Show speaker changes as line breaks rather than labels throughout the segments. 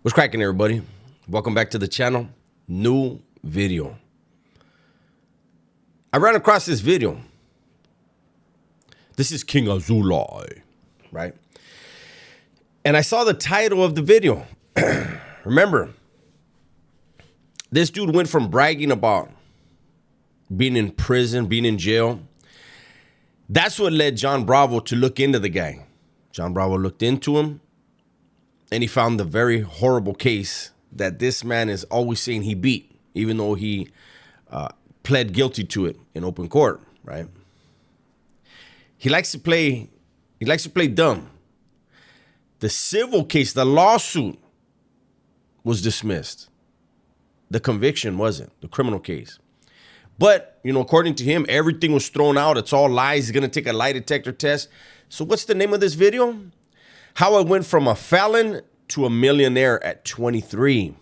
What's cracking, everybody? Welcome back to the channel. New video. I ran across this video. This is King Azoulay, right? And I saw the title of the video. Remember, this dude went from bragging about being in prison, being in jail. That's what led John Bravo to look into the guy. John Bravo looked into him, and he found the very horrible case that this man is always saying he beat, even though he pled guilty to it in open court, right? He likes to play dumb. The civil case, the lawsuit was dismissed. The conviction wasn't, the criminal case. But, according to him, everything was thrown out. It's all lies. He's going to take a lie detector test. So what's the name of this video? How I went from a felon to a millionaire at 23.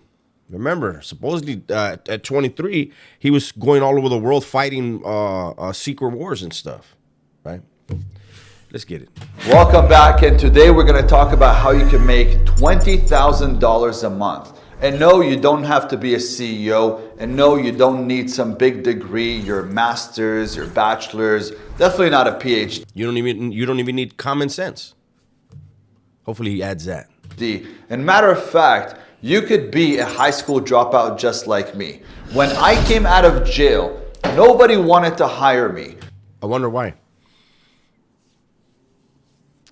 Remember, supposedly at 23, he was going all over the world fighting secret wars and stuff, right? Let's get it.
Welcome back, and today we're going to talk about how you can make $20,000 a month. And no, you don't have to be a CEO, and no, you don't need some big degree, your master's, your bachelor's, definitely not a PhD.
You don't even need common sense. Hopefully he adds that.
And matter of fact, you could be a high school dropout just like me. When I came out of jail, nobody wanted to hire me.
I wonder why.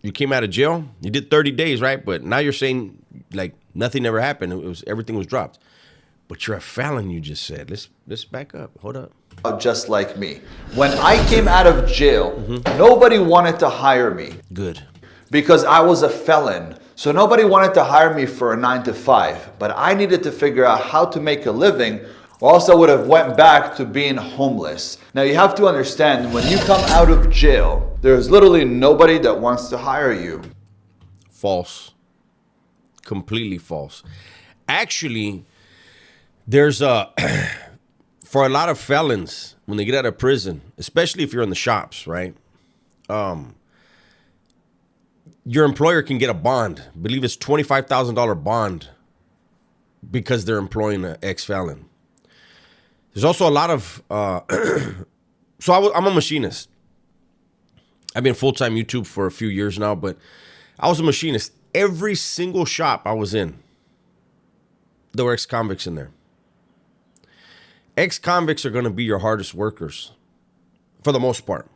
You came out of jail, you did 30 days, right? But now you're saying like nothing ever happened. Everything was dropped. But you're a felon, you just said. Let's back up. Hold up.
Just like me. When I came out of jail, nobody wanted to hire me.
Good.
Because I was a felon. So nobody wanted to hire me for a 9-to-5. But I needed to figure out how to make a living, or else I would have went back to being homeless. Now you have to understand, when you come out of jail, there's literally nobody that wants to hire you.
False. Completely false. Actually, there's for a lot of felons, when they get out of prison, especially if you're in the shops, right? Your employer can get a bond. I believe it's $25,000 bond because they're employing an ex-felon. There's also a lot of, so I'm a machinist. I've been full-time YouTube for a few years now, but I was a machinist. Every single shop I was in, there were ex-convicts in there. Ex-convicts are going to be your hardest workers for the most part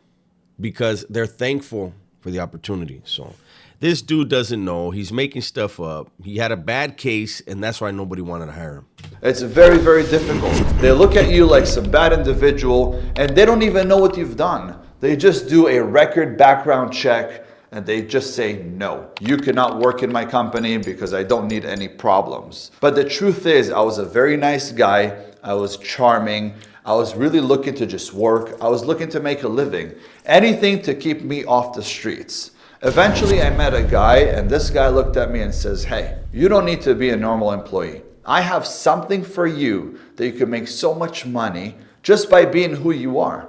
because they're thankful for the opportunity. So this dude doesn't know. He's making stuff up. He had a bad case, and that's why nobody wanted to hire him.
It's very, very difficult. They look at you like some bad individual, and they don't even know what you've done. They just do a record background check, and they just say, no, you cannot work in my company because I don't need any problems. But the truth is, I was a very nice guy. I was charming. I was really looking to just work. I was looking to make a living. Anything to keep me off the streets. Eventually, I met a guy, and this guy looked at me and says, hey, you don't need to be a normal employee. I have something for you that you can make so much money just by being who you are.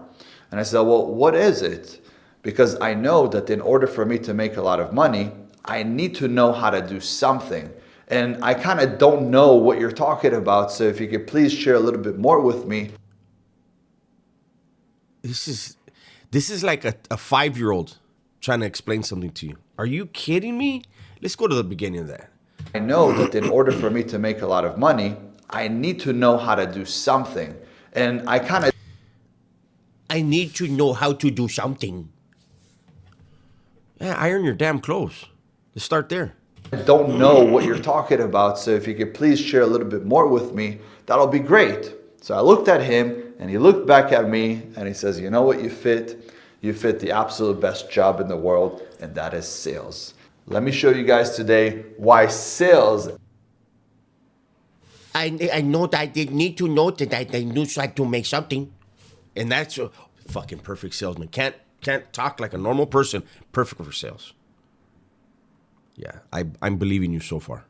And I said, well, what is it? Because I know that in order for me to make a lot of money, I need to know how to do something. And I kind of don't know what you're talking about. So if you could please share a little bit more with me.
This is like a 5-year-old trying to explain something to you. Are you kidding me? Let's go to the beginning of that.
I know that in order for me to make a lot of money, I need to know how to do something. And
I need to know how to do something. Yeah, iron your damn clothes. Let's start there.
don't know what you're talking about. So if you could please share a little bit more with me, that'll be great. So I looked at him and he looked back at me and he says, you know what, you fit the absolute best job in the world, and that is sales. Let me show you guys today why sales.
I know that I did need to know that I knew so I to make something. And that's a fucking perfect salesman. Can't talk like a normal person. Perfect for sales. Yeah, I'm believing you so far.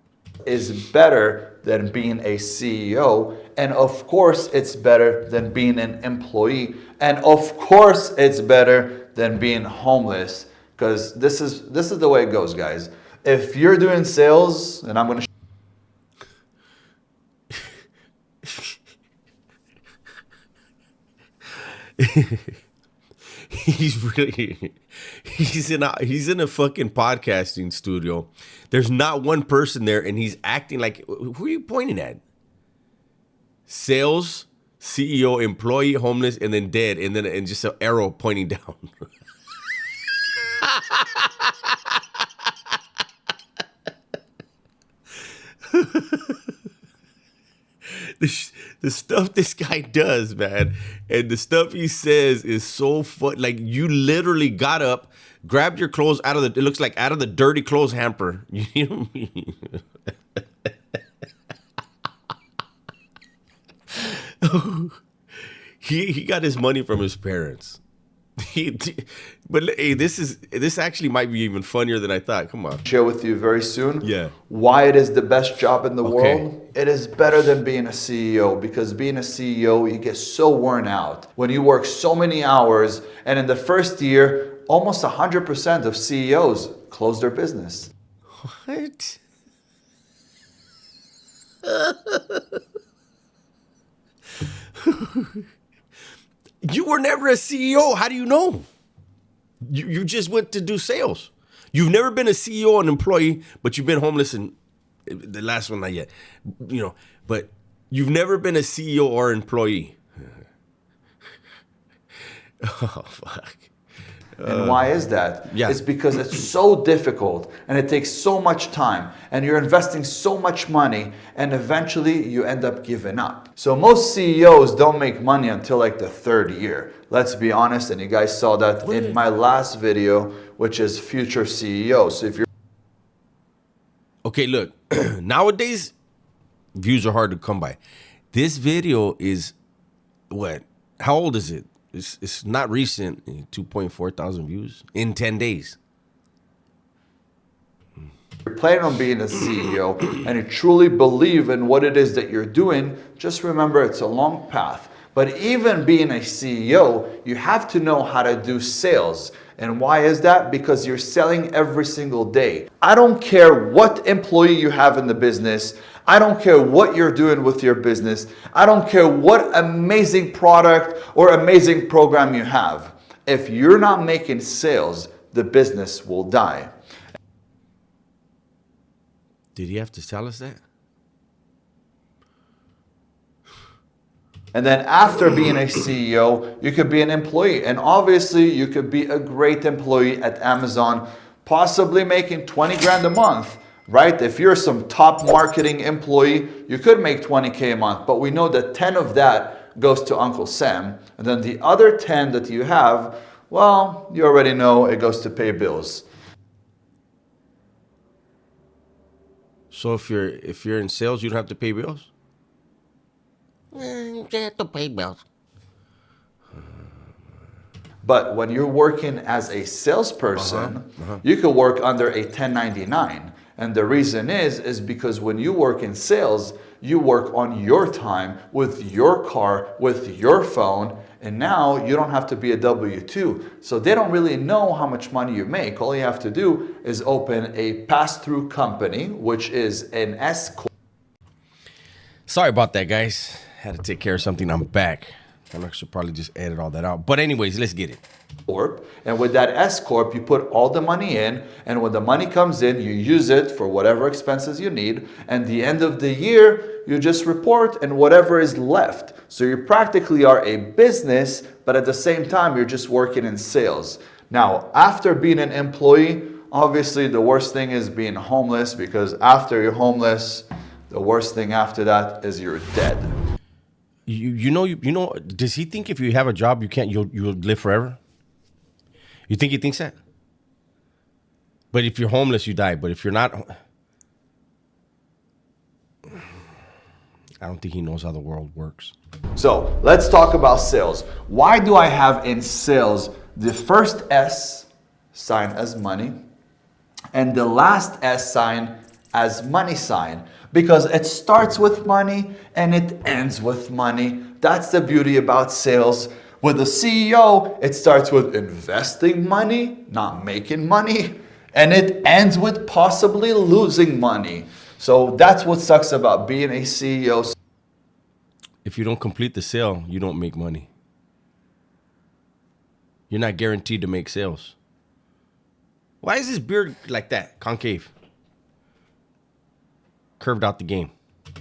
Is better than being a CEO, and of course it's better than being an employee, and of course it's better than being homeless, because this is the way it goes, guys. If you're doing sales, and I'm gonna
He's in a fucking podcasting studio. There's not one person there, and he's acting like, who are you pointing at? Sales, CEO, employee, homeless, and then dead, and just an arrow pointing down. The stuff this guy does, man, and the stuff he says is so fun. Like, you literally got up, grabbed your clothes out of it looks like out of the dirty clothes hamper. You know what I mean? He got his money from his parents. But hey, this actually might be even funnier than I thought. Come on.
Share with you very soon.
Yeah.
Why it is the best job in the world. It is better than being a CEO, because being a CEO, you get so worn out when you work so many hours. And in the first year, almost 100% of CEOs close their business.
What? You were never a CEO. How do you know? You just went to do sales. You've never been a CEO or an employee, but you've been homeless, and the last one not yet. But you've never been a CEO or employee. Oh, fuck.
And why is that?
Yeah.
It's because it's so difficult and it takes so much time and you're investing so much money, and eventually you end up giving up. So most CEOs don't make money until like the third year. Let's be honest, and you guys saw that in my last video, which is future CEOs. So if you're
Okay, look, nowadays, views are hard to come by. This video is, what? How old is it? It's not recent. 2.4 thousand views in 10 days.
you're planning on being a CEO and you truly believe in what it is that you're doing, just remember it's a long path. But even being a CEO, you have to know how to do sales. And why is that? Because you're selling every single day. I don't care what employee you have in the business. I don't care what you're doing with your business. I don't care what amazing product or amazing program you have. If you're not making sales, the business will die.
Did he have to tell us that?
And then after being a CEO, you could be an employee. And obviously, you could be a great employee at Amazon, possibly making 20 grand a month, right? If you're some top marketing employee, you could make 20K a month. But we know that 10 of that goes to Uncle Sam. And then the other 10 that you have, well, you already know it goes to pay bills.
So if you're in sales, you don't have to pay bills?
You have to pay bills.
But when you're working as a salesperson, you could work under a 1099. And the reason is because when you work in sales, you work on your time, with your car, with your phone, and now you don't have to be a W-2. So they don't really know how much money you make. All you have to do is open a pass-through company, which is an S-corp.
Sorry about that, guys. Had to take care of something. I'm back. I should probably just edit all that out. But anyways, let's get it.
And with that S-corp, you put all the money in, and when the money comes in, you use it for whatever expenses you need. And the end of the year, you just report and whatever is left. So you practically are a business, but at the same time, you're just working in sales. Now, after being an employee, obviously the worst thing is being homeless, because after you're homeless, the worst thing after that is you're dead.
You know. Does he think if you have a job, you'll live forever? You think he thinks that? But if you're homeless, you die. But if you're not, I don't think he knows how the world works.
So let's talk about sales. Why do I have in sales the first S sign as money and the last S sign as money sign? Because it starts with money and it ends with money. That's the beauty about sales. With a CEO, it starts with investing money, not making money, and it ends with possibly losing money. So that's what sucks about being a CEO.
If you don't complete the sale, you don't make money. You're not guaranteed to make sales. Why is his beard like that? Concave. Curved out the game.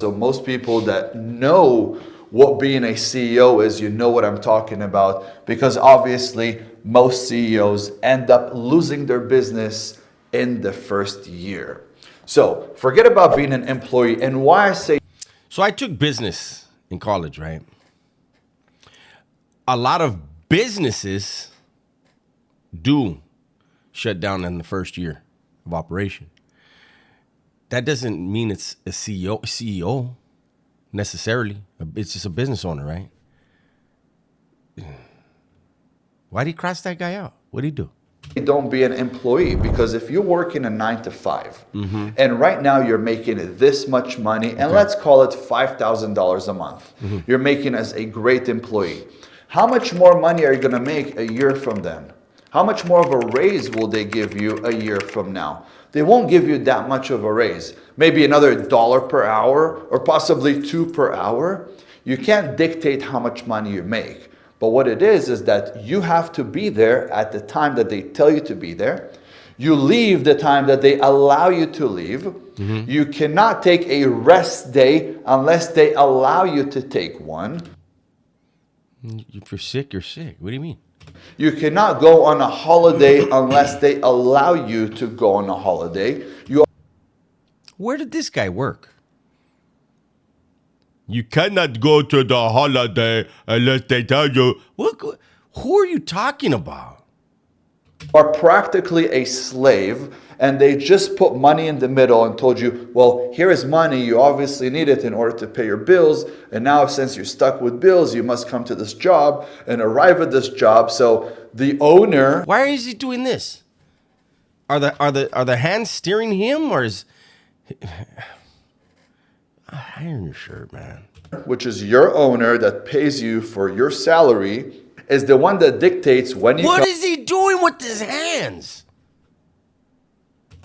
So most people that know what being a CEO is, you know what I'm talking about, because obviously most CEOs end up losing their business in the first year. So forget about being an employee. And why I say,
So I took business in college, right? A lot of businesses do shut down in the first year of operation. That doesn't mean it's a CEO necessarily. It's just a business owner, right? Why'd he cross that guy out? What'd he do?
don't be an employee, because if you're working a 9 to 5 and right now you're making this much money, and let's call it $5,000 a month, you're making as a great employee. How much more money are you going to make a year from then? How much more of a raise will they give you a year from now? They won't give you that much of a raise. Maybe another $1 per hour or possibly $2 per hour. You can't dictate how much money you make. But what it is that you have to be there at the time that they tell you to be there. You leave the time that they allow you to leave. You cannot take a rest day unless they allow you to take one.
If you're sick, you're sick. What do you mean?
You cannot go on a holiday unless they allow you to go on a holiday.
Where did this guy work? You cannot go to the holiday unless they tell you. Who are you talking about?
Are practically a slave, and they just put money in the middle and told you, well, here is money, you obviously need it in order to pay your bills, and now since you're stuck with bills, you must come to this job and arrive at this job. So the owner,
Why is he doing this? Are the hands steering him, or is iron your shirt, man?
which is your owner that pays you for your salary, is the one that dictates when you
What is he doing with his hands?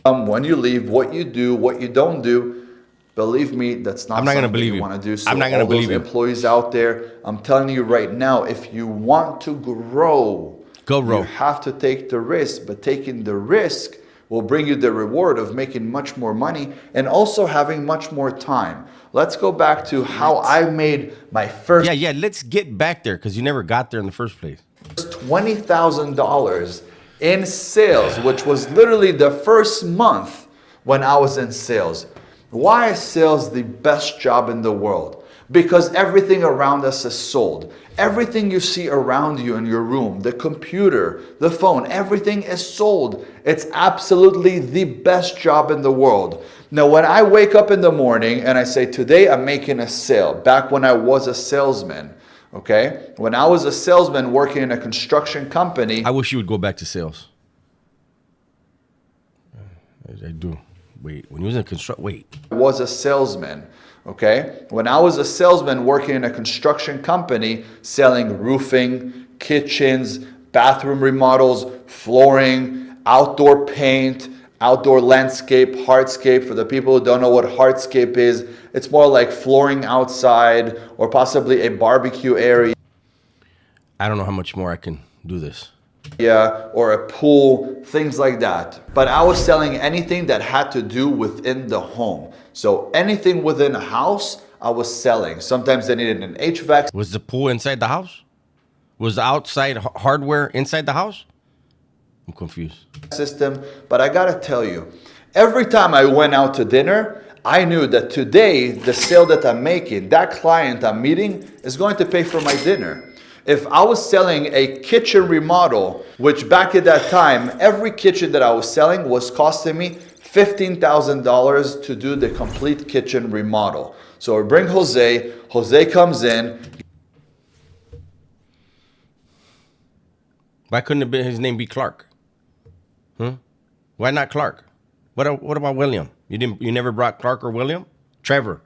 come, when you leave, what you do, what you don't do. Believe me, that's not
I'm not gonna
something
believe you.
want to do. So
I'm not gonna
all those
believe you.
employees out there, I'm telling you right now, if you want to grow,
Go.
you have to take the risk. But taking the risk will bring you the reward of making much more money and also having much more time. Let's go back to how I made my first
Yeah. Let's get back there because you never got there in the first place.
$20,000 in sales, which was literally the first month when I was in sales. Why is sales the best job in the world? Because everything around us is sold. Everything you see around you in your room, the computer, the phone, everything is sold. It's absolutely the best job in the world. Now, when I wake up in the morning and I say, today I'm making a sale, back when I was a salesman, okay? When I was a salesman working in a construction company,
I wish you would go back to sales. I do. Wait, when you was in
was a salesman, okay? When I was a salesman working in a construction company, selling roofing, kitchens, bathroom remodels, flooring, outdoor paint, outdoor landscape, hardscape. For the people who don't know what hardscape is, it's more like flooring outside or possibly a barbecue area.
I don't know how much more I can do this.
Or a pool, things like that. But I was selling anything that had to do within the home. So anything within a house, I was selling. Sometimes they needed an HVAC
Was the pool inside the house? Was the outside hardware inside the house? I'm confused.
system. But I gotta tell you, every time I went out to dinner, I knew that today, the sale that I'm making, that client I'm meeting is going to pay for my dinner. If I was selling a kitchen remodel, which back at that time, every kitchen that I was selling was costing me $15,000 to do the complete kitchen remodel. So I bring Jose, Jose comes in.
Why couldn't his name be Clark? Why not Clark? What about William? You never brought Clark or William? Trevor.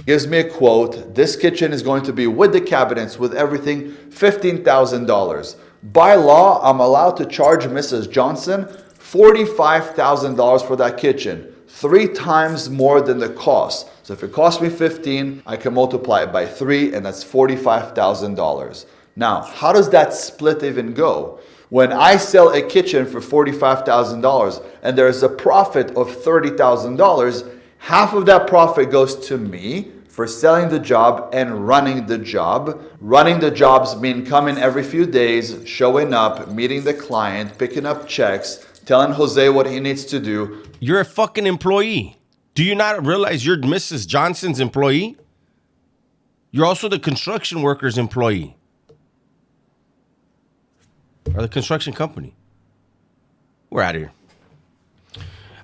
Gives me a quote. This kitchen is going to be with the cabinets, with everything, $15,000. By law, I'm allowed to charge Mrs. Johnson $45,000 for that kitchen. 3 times more than the cost. So if it cost me 15, I can multiply it by 3, and that's $45,000. Now, how does that split even go? When I sell a kitchen for $45,000 and there's a profit of $30,000, half of that profit goes to me for selling the job and running the job. Running the jobs mean coming every few days, showing up, meeting the client, picking up checks, telling Jose what he needs to do.
You're a fucking employee. Do you not realize you're Mrs. Johnson's employee? You're also the construction worker's employee. Or the construction company. We're out of here.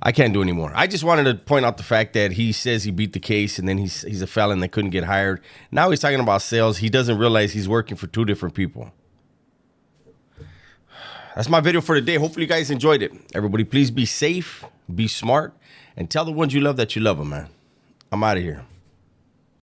I can't do anymore. I just wanted to point out the fact that he says he beat the case and then he's a felon that couldn't get hired. Now he's talking about sales. He doesn't realize he's working for 2 different people. That's my video for today. Hopefully you guys enjoyed it. Everybody, please be safe, be smart, and tell the ones you love that you love them, man. I'm out of here.